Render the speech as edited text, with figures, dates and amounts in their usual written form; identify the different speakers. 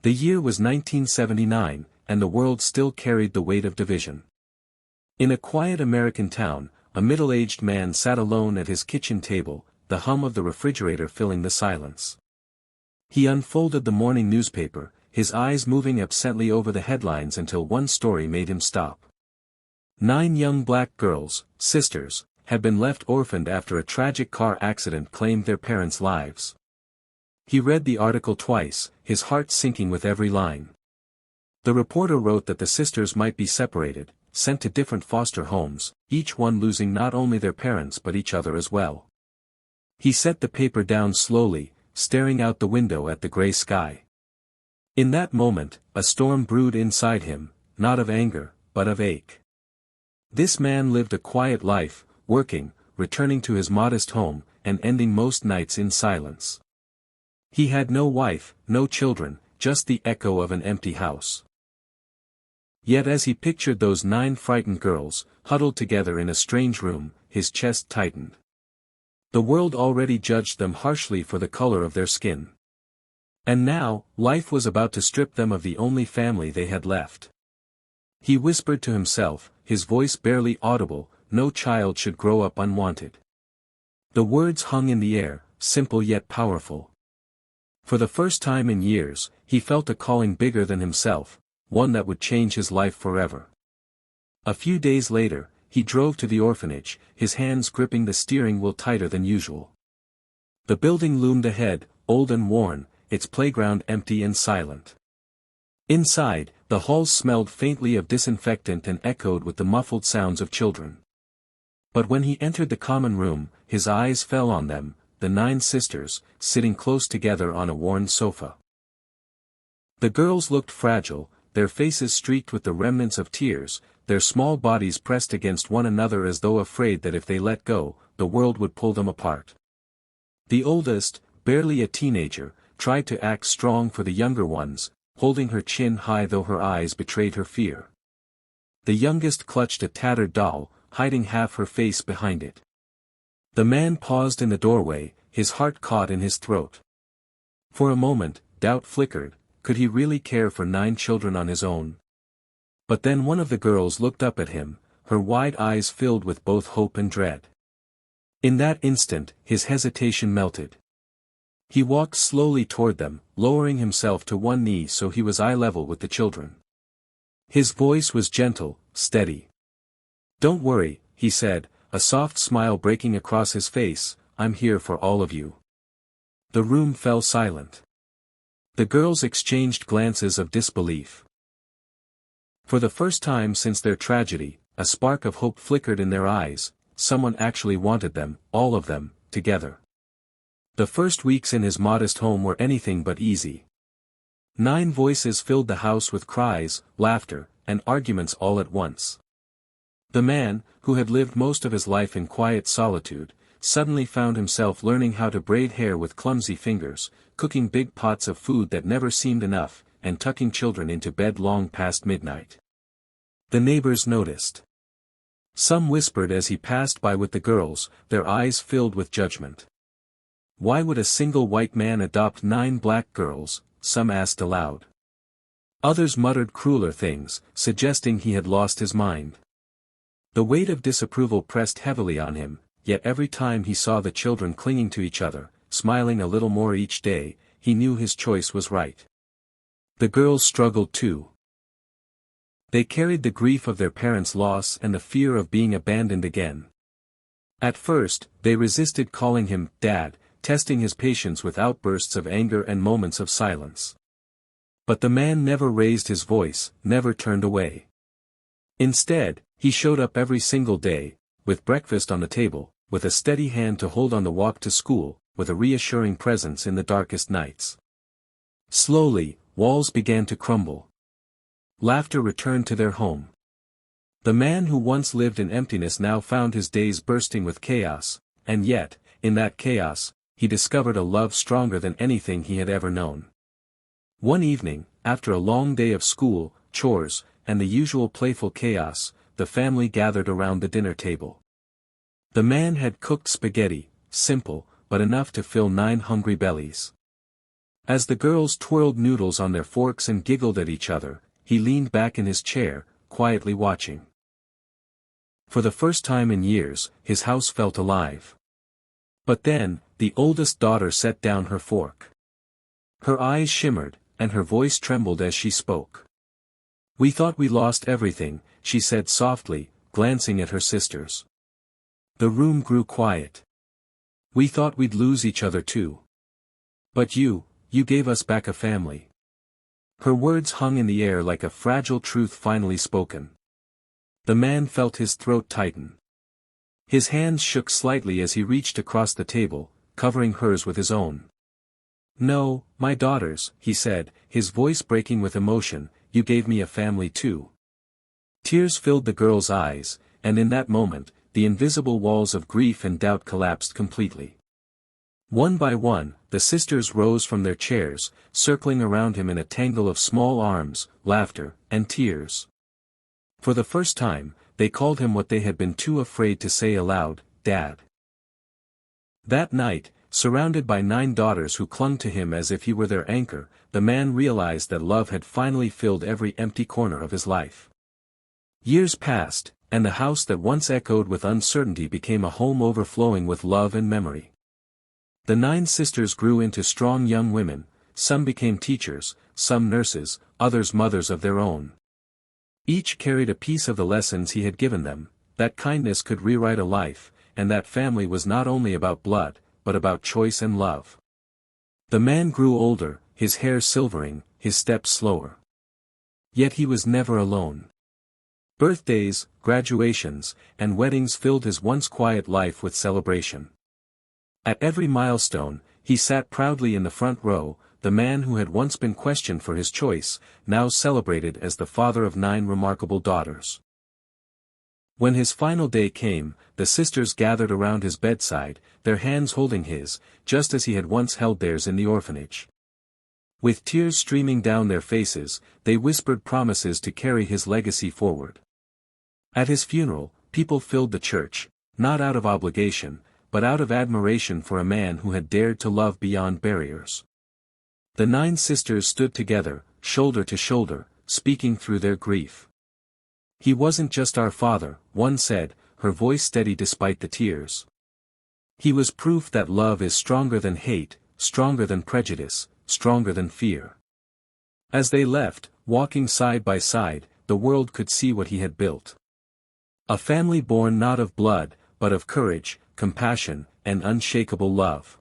Speaker 1: The year was 1979, and the world still carried the weight of division. In a quiet American town, a middle-aged man sat alone at his kitchen table, the hum of the refrigerator filling the silence. He unfolded the morning newspaper, his eyes moving absently over the headlines until one story made him stop. 9 young black girls, sisters, had been left orphaned after a tragic car accident claimed their parents' lives. He read the article twice, his heart sinking with every line. The reporter wrote that the sisters might be separated, sent to different foster homes, each one losing not only their parents but each other as well. He set the paper down slowly, staring out the window at the gray sky. In that moment, a storm brewed inside him, not of anger, but of ache. This man lived a quiet life, working, returning to his modest home, and ending most nights in silence. He had no wife, no children, just the echo of an empty house. Yet as he pictured those 9 frightened girls, huddled together in a strange room, his chest tightened. The world already judged them harshly for the color of their skin. And now, life was about to strip them of the only family they had left. He whispered to himself, his voice barely audible, "No child should grow up unwanted." The words hung in the air, simple yet powerful. For the first time in years, he felt a calling bigger than himself, one that would change his life forever. A few days later, he drove to the orphanage, his hands gripping the steering wheel tighter than usual. The building loomed ahead, old and worn, its playground empty and silent. Inside, the halls smelled faintly of disinfectant and echoed with the muffled sounds of children. But when he entered the common room, his eyes fell on them, the 9 sisters, sitting close together on a worn sofa. The girls looked fragile, their faces streaked with the remnants of tears, their small bodies pressed against one another as though afraid that if they let go, the world would pull them apart. The oldest, barely a teenager, tried to act strong for the younger ones, holding her chin high though her eyes betrayed her fear. The youngest clutched a tattered doll, hiding half her face behind it. The man paused in the doorway, his heart caught in his throat. For a moment, doubt flickered, could he really care for 9 children on his own? But then one of the girls looked up at him, her wide eyes filled with both hope and dread. In that instant, his hesitation melted. He walked slowly toward them, lowering himself to one knee so he was eye level with the children. His voice was gentle, steady. "Don't worry," he said, a soft smile breaking across his face, "I'm here for all of you." The room fell silent. The girls exchanged glances of disbelief. For the first time since their tragedy, a spark of hope flickered in their eyes, someone actually wanted them, all of them, together. The first weeks in his modest home were anything but easy. 9 voices filled the house with cries, laughter, and arguments all at once. The man, who had lived most of his life in quiet solitude, suddenly found himself learning how to braid hair with clumsy fingers, cooking big pots of food that never seemed enough, and tucking children into bed long past midnight. The neighbors noticed. Some whispered as he passed by with the girls, their eyes filled with judgment. Why would a single white man adopt 9 black girls, some asked aloud. Others muttered crueler things, suggesting he had lost his mind. The weight of disapproval pressed heavily on him, yet every time he saw the children clinging to each other, smiling a little more each day, he knew his choice was right. The girls struggled too. They carried the grief of their parents' loss and the fear of being abandoned again. At first, they resisted calling him Dad, testing his patience with outbursts of anger and moments of silence. But the man never raised his voice, never turned away. Instead, he showed up every single day, with breakfast on the table, with a steady hand to hold on the walk to school, with a reassuring presence in the darkest nights. Slowly, walls began to crumble. Laughter returned to their home. The man who once lived in emptiness now found his days bursting with chaos, and yet, in that chaos, he discovered a love stronger than anything he had ever known. One evening, after a long day of school, chores, and the usual playful chaos, the family gathered around the dinner table. The man had cooked spaghetti, simple, but enough to fill 9 hungry bellies. As the girls twirled noodles on their forks and giggled at each other, he leaned back in his chair, quietly watching. For the first time in years, his house felt alive. But then, the oldest daughter set down her fork. Her eyes shimmered, and her voice trembled as she spoke. "We thought we lost everything," she said softly, glancing at her sisters. The room grew quiet. "We thought we'd lose each other too. But you gave us back a family." Her words hung in the air like a fragile truth finally spoken. The man felt his throat tighten. His hands shook slightly as he reached across the table, covering hers with his own. "No, my daughters," he said, his voice breaking with emotion, "you gave me a family too." Tears filled the girl's eyes, and in that moment, the invisible walls of grief and doubt collapsed completely. One by one, the sisters rose from their chairs, circling around him in a tangle of small arms, laughter, and tears. For the first time, they called him what they had been too afraid to say aloud, Dad. That night, surrounded by 9 daughters who clung to him as if he were their anchor, the man realized that love had finally filled every empty corner of his life. Years passed, and the house that once echoed with uncertainty became a home overflowing with love and memory. The 9 sisters grew into strong young women, some became teachers, some nurses, others mothers of their own. Each carried a piece of the lessons he had given them, that kindness could rewrite a life, and that family was not only about blood, but about choice and love. The man grew older, his hair silvering, his steps slower. Yet he was never alone. Birthdays, graduations, and weddings filled his once quiet life with celebration. At every milestone, he sat proudly in the front row, the man who had once been questioned for his choice, now celebrated as the father of 9 remarkable daughters. When his final day came, the sisters gathered around his bedside, their hands holding his, just as he had once held theirs in the orphanage. With tears streaming down their faces, they whispered promises to carry his legacy forward. At his funeral, people filled the church, not out of obligation, but out of admiration for a man who had dared to love beyond barriers. The 9 sisters stood together, shoulder to shoulder, speaking through their grief. "He wasn't just our father," one said, her voice steady despite the tears. "He was proof that love is stronger than hate, stronger than prejudice, stronger than fear." As they left, walking side by side, the world could see what he had built. A family born not of blood, but of courage, compassion, and unshakable love.